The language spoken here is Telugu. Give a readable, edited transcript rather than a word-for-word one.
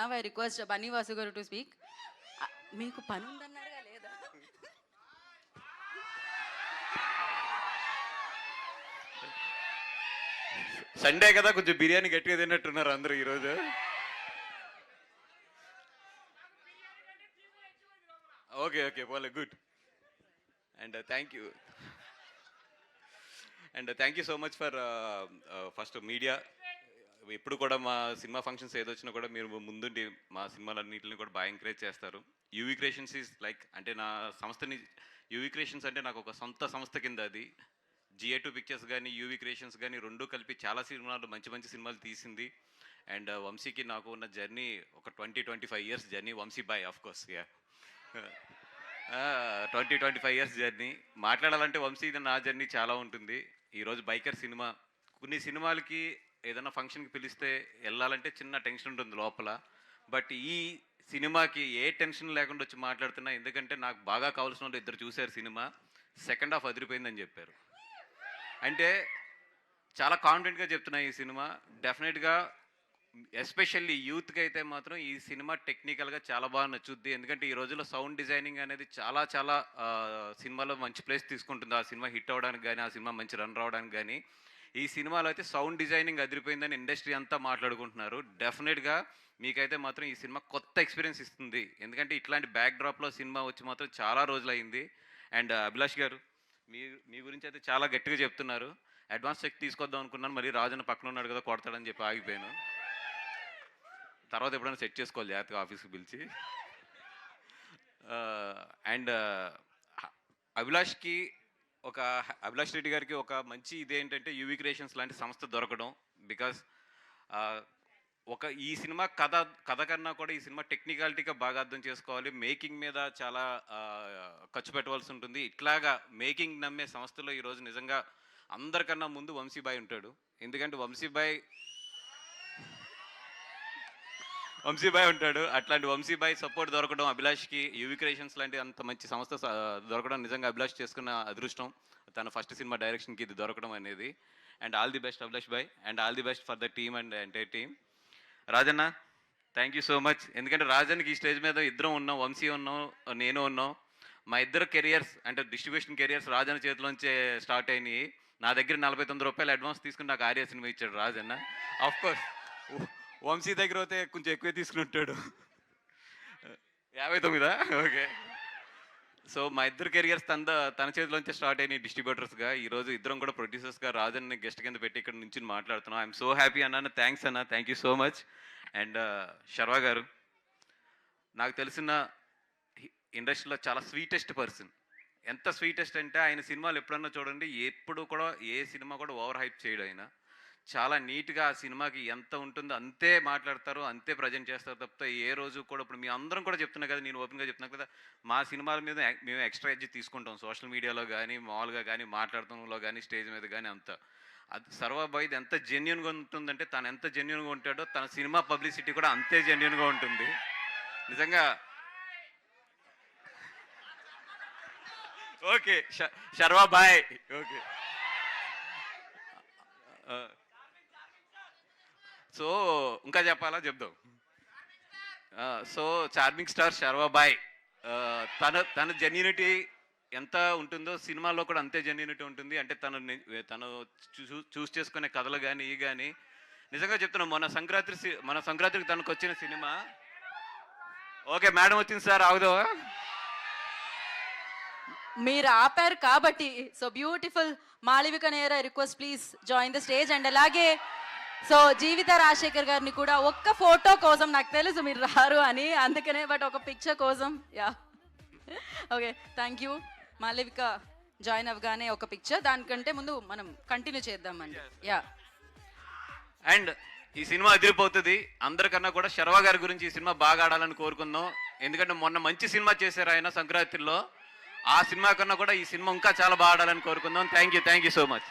Now I request Bunny Vasu garu to speak. మీకు పని ఉందన్నారుగా లేదా? సండే కదా, కొంచెం బిర్యానీ గట్టిగా తిన్నట్టున్నారు అందరూ ఈరోజు. ఓకే ఓకే పోలే, good. And thank you so much for first media. ఎప్పుడు కూడా మా సినిమా ఫంక్షన్స్ ఏదొచ్చినా కూడా మీరు ముందుండి మా సినిమాలన్నింటిని కూడా బాగా ఎంకరేజ్ చేస్తారు. యూవీ క్రియేషన్స్ ఈజ్ లైక్, అంటే నా సంస్థని, యూవీ క్రియేషన్స్ అంటే నాకు ఒక సొంత సంస్థ కింద. అది GA2 పిక్చర్స్ కానీ యూవీ క్రియేషన్స్ కానీ రెండూ కలిపి చాలా సినిమాలు, మంచి మంచి సినిమాలు తీసింది. అండ్ వంశీకి నాకు ఉన్న జర్నీ ఒక 20-25 years journey. Vamshi boy of course, yeah 20-25 years journey. మాట్లాడాలంటే వంశీ నా జర్నీ చాలా ఉంటుంది. ఈరోజు బైకర్ సినిమా, కొన్ని సినిమాలకి ఏదైనా ఫంక్షన్కి పిలిస్తే వెళ్ళాలంటే చిన్న టెన్షన్ ఉంటుంది లోపల. బట్ ఈ సినిమాకి ఏ టెన్షన్ లేకుండా వచ్చి మాట్లాడుతున్నా, ఎందుకంటే నాకు బాగా కావాల్సిన వాళ్ళు ఇద్దరు చూశారు సినిమా. సెకండ్ హాఫ్ అదిరిపోయిందని చెప్పారు. అంటే చాలా కాన్ఫిడెంట్గా చెప్తున్నా, ఈ సినిమా డెఫినెట్గా ఎస్పెషల్లీ యూత్కి అయితే మాత్రం ఈ సినిమా టెక్నికల్గా చాలా బాగా నచ్చుద్ది. ఎందుకంటే ఈ రోజుల్లో సౌండ్ డిజైనింగ్ అనేది చాలా చాలా సినిమాలో మంచి ప్లేస్ తీసుకుంటుంది. ఆ సినిమా హిట్ అవ్వడానికి కానీ, ఆ సినిమా మంచి రన్ రావడానికి కానీ. ఈ సినిమాలో అయితే సౌండ్ డిజైనింగ్ అదిరిపోయిందని ఇండస్ట్రీ అంతా మాట్లాడుకుంటున్నారు. డెఫినెట్గా మీకైతే మాత్రం ఈ సినిమా కొత్త ఎక్స్పీరియన్స్ ఇస్తుంది. ఎందుకంటే ఇట్లాంటి బ్యాక్ డ్రాప్లో సినిమా వచ్చి మాత్రం చాలా రోజులైంది. అండ్ అభిలాష్ గారు, మీ గురించి అయితే చాలా గట్టిగా చెప్తున్నారు. అడ్వాన్స్ చెక్ తీసుకొద్దాం అనుకున్నాను, మరి రాజన్న పక్కన ఉన్నాడు కదా కొడతాడని చెప్పి ఆగిపోయాను. తర్వాత ఎప్పుడైనా సెట్ చేసుకోవాలి జాగ్రత్తగా ఆఫీస్కి పిలిచి. అండ్ అభిలాష్ రెడ్డి గారికి ఒక మంచి ఇదేంటంటే యూవీ క్రియేషన్స్ లాంటి సంస్థ దొరకడం. బికాస్ ఈ సినిమా కథ కన్నా కూడా ఈ సినిమా టెక్నికాలిటీగా బాగా అర్థం చేసుకోవాలి. మేకింగ్ మీద చాలా ఖర్చు పెట్టవలసి ఉంటుంది. ఇట్లాగా మేకింగ్ నమ్మే సంస్థలో ఈరోజు నిజంగా అందరికన్నా ముందు వంశీబాయ్ ఉంటాడు. ఎందుకంటే వంశీబాయ్ ఉంటాడు. అట్లాంటి వంశీబాయ్ సపోర్ట్ దొరకడం అభిలాష్కి, యూవీ క్రియేషన్స్ లాంటి అంత మంచి సంస్థ దొరకడం నిజంగా అభిలాష్ చేసుకున్న అదృష్టం. తన ఫస్ట్ సినిమా డైరెక్షన్కి ఇది దొరకడం అనేది. And all the best Abhilash boy, and all the best for the team and entire team. Rajanna, thank you so much. ఎందుకంటే రాజన్కి ఈ స్టేజ్ మీద ఇద్దరం ఉన్నాం, వంశీ ఉన్నాం, నేను ఉన్నాం. మా ఇద్దరు కెరియర్స్ అంటే డిస్ట్రిబ్యూషన్ కెరియర్స్ రాజన్న చేతిలోంచే స్టార్ట్ అయినాయి. నా దగ్గర 49 రూపాయలు అడ్వాన్స్ తీసుకుని నాకు ఆర్య సినిమా ఇచ్చాడు రాజన్న. ఆఫ్ కోర్స్ వంశీ దగ్గర అయితే కొంచెం ఎక్కువే తీసుకుంటాడు, 59. ఓకే. సో మా ఇద్దరు కెరియర్స్ తన చేతిలోంచే స్టార్ట్ అయినాయి డిస్ట్రిబ్యూటర్స్గా. ఈరోజు ఇద్దరం కూడా ప్రొడ్యూసర్స్గా రాజన్ని గెస్ట్ కింద పెట్టి ఇక్కడ నుంచి మాట్లాడుతున్నాం. ఐఎమ్ సో హ్యాపీ అన్న. థ్యాంక్స్ అన్న, thank you so much. And Sharva garu, నాకు తెలిసిన ఇండస్ట్రీలో చాలా స్వీటెస్ట్ పర్సన్. ఎంత స్వీటెస్ట్ అంటే ఆయన సినిమాలు ఎప్పుడన్నా చూడండి, ఎప్పుడు కూడా ఏ సినిమా కూడా ఓవర్ హైప్ చేయడు. ఆయన చాలా నీట్గా ఆ సినిమాకి ఎంత ఉంటుందో అంతే మాట్లాడతారు, అంతే ప్రజెంట్ చేస్తారు తప్ప ఏ రోజు కూడా. ఇప్పుడు మీ అందరం కూడా చెప్తున్నా కదా, నేను ఓపెన్గా చెప్తున్నా కదా, మా సినిమాల మీద మేము ఎక్స్ట్రా ఎడ్జ్ తీసుకుంటాం. సోషల్ మీడియాలో కానీ, మామూలుగా కానీ, మాట్లాడటంలో కానీ, స్టేజ్ మీద కానీ అంతా. అది సర్వాబాయ్ది ఎంత జెన్యున్గా ఉంటుందంటే, తను ఎంత జెన్యున్గా ఉంటాడో తన సినిమా పబ్లిసిటీ కూడా అంతే జెన్యున్గా ఉంటుంది నిజంగా. Okay Sharva boy. Okay. So ఇంకా చెప్పాలా, చెప్దాం. So charming star Sharva boy, తన జెన్యూనిటీ ఎంత ఉంటుందో సినిమాలో కూడా అంతే జెన్యూనిటీ ఉంటుంది. అంటే తను చూస్ చేసుకునే కథలు కానీ ఇవి కానీ నిజంగా చెప్తున్నాం. మన సంక్రాంతికి తనకు వచ్చిన సినిమా. ఓకే మేడం వచ్చింది సార్, ఆగుదావా? మీరు ఆపారు కాబట్టి. సో బ్యూటిఫుల్ మాళవిక నేర, request please join the stage. And అలాగే సో జీవిత రాజశేఖర్ గారిని కూడా ఒక్క ఫోటో కోసం, నాకు తెలుసు మీరు రారు అని, అందుకనే బట్ ఒక పిక్చర్ కోసం. Yeah okay, thank you. Malavika join అవ్వగానే ఒక పిక్చర్, దానికంటే ముందు మనం కంటిన్యూ చేద్దామండి. యా. అండ్ ఈ సినిమా అదిరిపోతుంది. అందరికన్నా కూడా శర్వా గారి గురించి ఈ సినిమా బాగా ఆడాలని కోరుకుందాం. ఎందుకంటే మొన్న మంచి సినిమా చేశారు ఆయన సంక్రాంతిలో. ఆ సినిమా కన్నా కూడా ఈ సినిమా ఇంకా చాలా బాగా ఆడాలని కోరుకుందాం. Thank you so much.